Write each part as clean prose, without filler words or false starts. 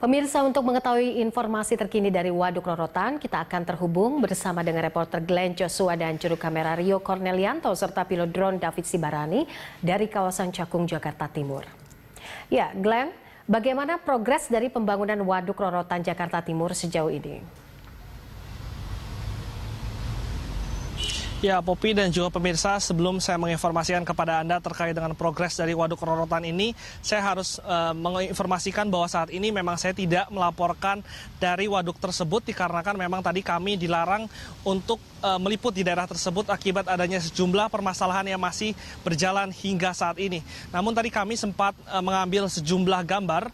Pemirsa, untuk mengetahui informasi terkini dari Waduk Rorotan, kita akan terhubung bersama dengan reporter Glenn Joshua dan juru kamera Rio Cornelianto serta pilot drone David Sibarani dari kawasan Cakung, Jakarta Timur. Ya, Glenn, bagaimana progres dari pembangunan Waduk Rorotan Jakarta Timur sejauh ini? Ya, Popi dan juga pemirsa, sebelum saya menginformasikan kepada Anda terkait dengan progres dari Waduk Rorotan ini, saya harus menginformasikan bahwa saat ini memang saya tidak melaporkan dari waduk tersebut dikarenakan memang tadi kami dilarang untuk meliput di daerah tersebut akibat adanya sejumlah permasalahan yang masih berjalan hingga saat ini. Namun tadi kami sempat mengambil sejumlah gambar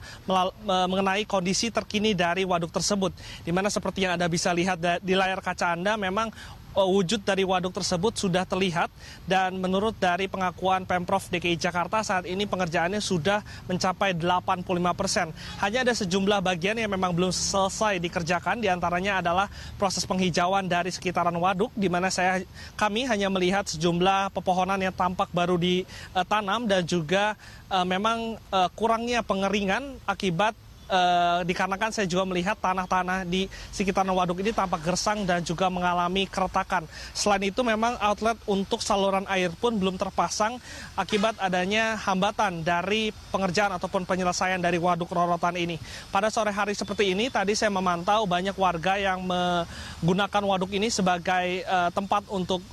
mengenai kondisi terkini dari waduk tersebut, di mana seperti yang Anda bisa lihat di layar kaca Anda, memang wujud dari waduk tersebut sudah terlihat, dan menurut dari pengakuan Pemprov DKI Jakarta saat ini pengerjaannya sudah mencapai 85%. Hanya ada sejumlah bagian yang memang belum selesai dikerjakan, diantaranya adalah proses penghijauan dari sekitaran waduk, di mana kami hanya melihat sejumlah pepohonan yang tampak baru ditanam dan juga memang kurangnya pengeringan akibat dikarenakan saya juga melihat tanah-tanah di sekitaran waduk ini tampak gersang dan juga mengalami keretakan. Selain itu memang outlet untuk saluran air pun belum terpasang akibat adanya hambatan dari pengerjaan ataupun penyelesaian dari Waduk Rorotan ini. Pada sore hari seperti ini tadi saya memantau banyak warga yang menggunakan waduk ini sebagai tempat untuk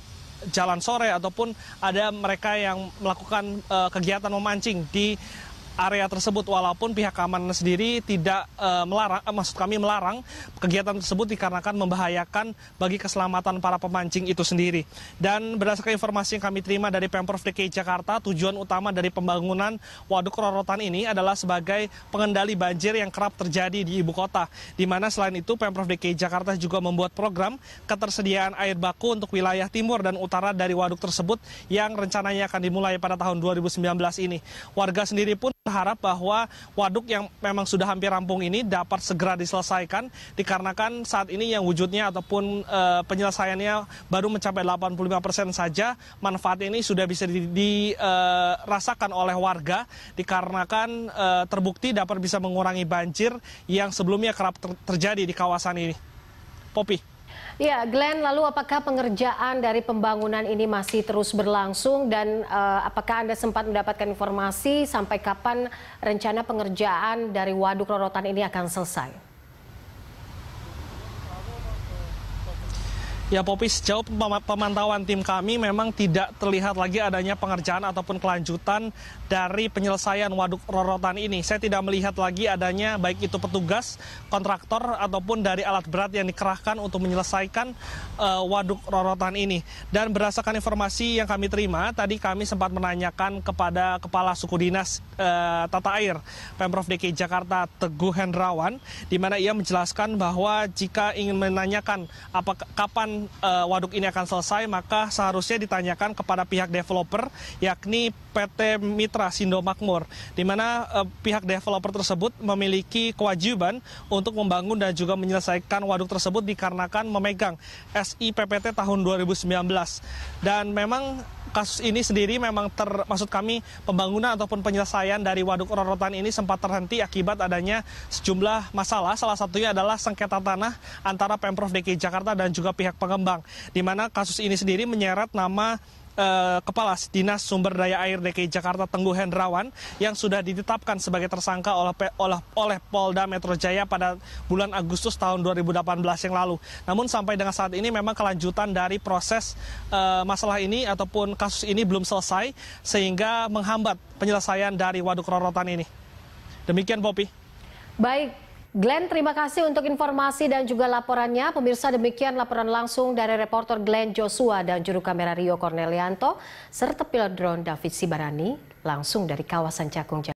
jalan sore ataupun ada mereka yang melakukan kegiatan memancing di area tersebut, walaupun pihak keamanan sendiri tidak melarang kegiatan tersebut dikarenakan membahayakan bagi keselamatan para pemancing itu sendiri. Dan berdasarkan informasi yang kami terima dari Pemprov DKI Jakarta, tujuan utama dari pembangunan Waduk Rorotan ini adalah sebagai pengendali banjir yang kerap terjadi di ibu kota, di mana selain itu Pemprov DKI Jakarta juga membuat program ketersediaan air baku untuk wilayah timur dan utara dari waduk tersebut yang rencananya akan dimulai pada tahun 2019 ini. Warga sendiri pun berharap bahwa waduk yang memang sudah hampir rampung ini dapat segera diselesaikan, dikarenakan saat ini yang wujudnya ataupun penyelesaiannya baru mencapai 85% saja. Manfaat ini sudah bisa dirasakan oleh warga dikarenakan terbukti dapat bisa mengurangi banjir yang sebelumnya kerap terjadi di kawasan ini. Popi. Ya, Glenn, lalu apakah pengerjaan dari pembangunan ini masih terus berlangsung dan apakah Anda sempat mendapatkan informasi sampai kapan rencana pengerjaan dari Waduk Rorotan ini akan selesai? Ya, Popi, sejauh pemantauan tim kami memang tidak terlihat lagi adanya pengerjaan ataupun kelanjutan dari penyelesaian Waduk Rorotan ini. Saya tidak melihat lagi adanya baik itu petugas, kontraktor, ataupun dari alat berat yang dikerahkan untuk menyelesaikan Waduk Rorotan ini. Dan berdasarkan informasi yang kami terima, tadi kami sempat menanyakan kepada Kepala Suku Dinas Tata Air Pemprov DKI Jakarta, Teguh Hendrawan, di mana ia menjelaskan bahwa jika ingin menanyakan kapan waduk ini akan selesai, maka seharusnya ditanyakan kepada pihak developer, yakni PT Mitra Sindo Makmur, di mana pihak developer tersebut memiliki kewajiban untuk membangun dan juga menyelesaikan waduk tersebut dikarenakan memegang SIPPT tahun 2019. Dan memang kasus ini sendiri memang maksud kami pembangunan ataupun penyelesaian dari Waduk Rorotan ini sempat terhenti akibat adanya sejumlah masalah. Salah satunya adalah sengketa tanah antara Pemprov DKI Jakarta dan juga pihak pengembang, di mana kasus ini sendiri menyeret nama Kepala Dinas Sumber Daya Air DKI Jakarta, Teguh Hendrawan, yang sudah ditetapkan sebagai tersangka oleh Polda Metro Jaya pada bulan Agustus tahun 2018 yang lalu. Namun sampai dengan saat ini memang kelanjutan dari proses masalah ini ataupun kasus ini belum selesai, sehingga menghambat penyelesaian dari Waduk Rorotan ini. Demikian, Popi. Baik. Glenn, terima kasih untuk informasi dan juga laporannya. Pemirsa, demikian laporan langsung dari reporter Glenn Joshua dan juru kamera Rio Cornelianto serta pilot drone David Sibarani langsung dari kawasan Cakung.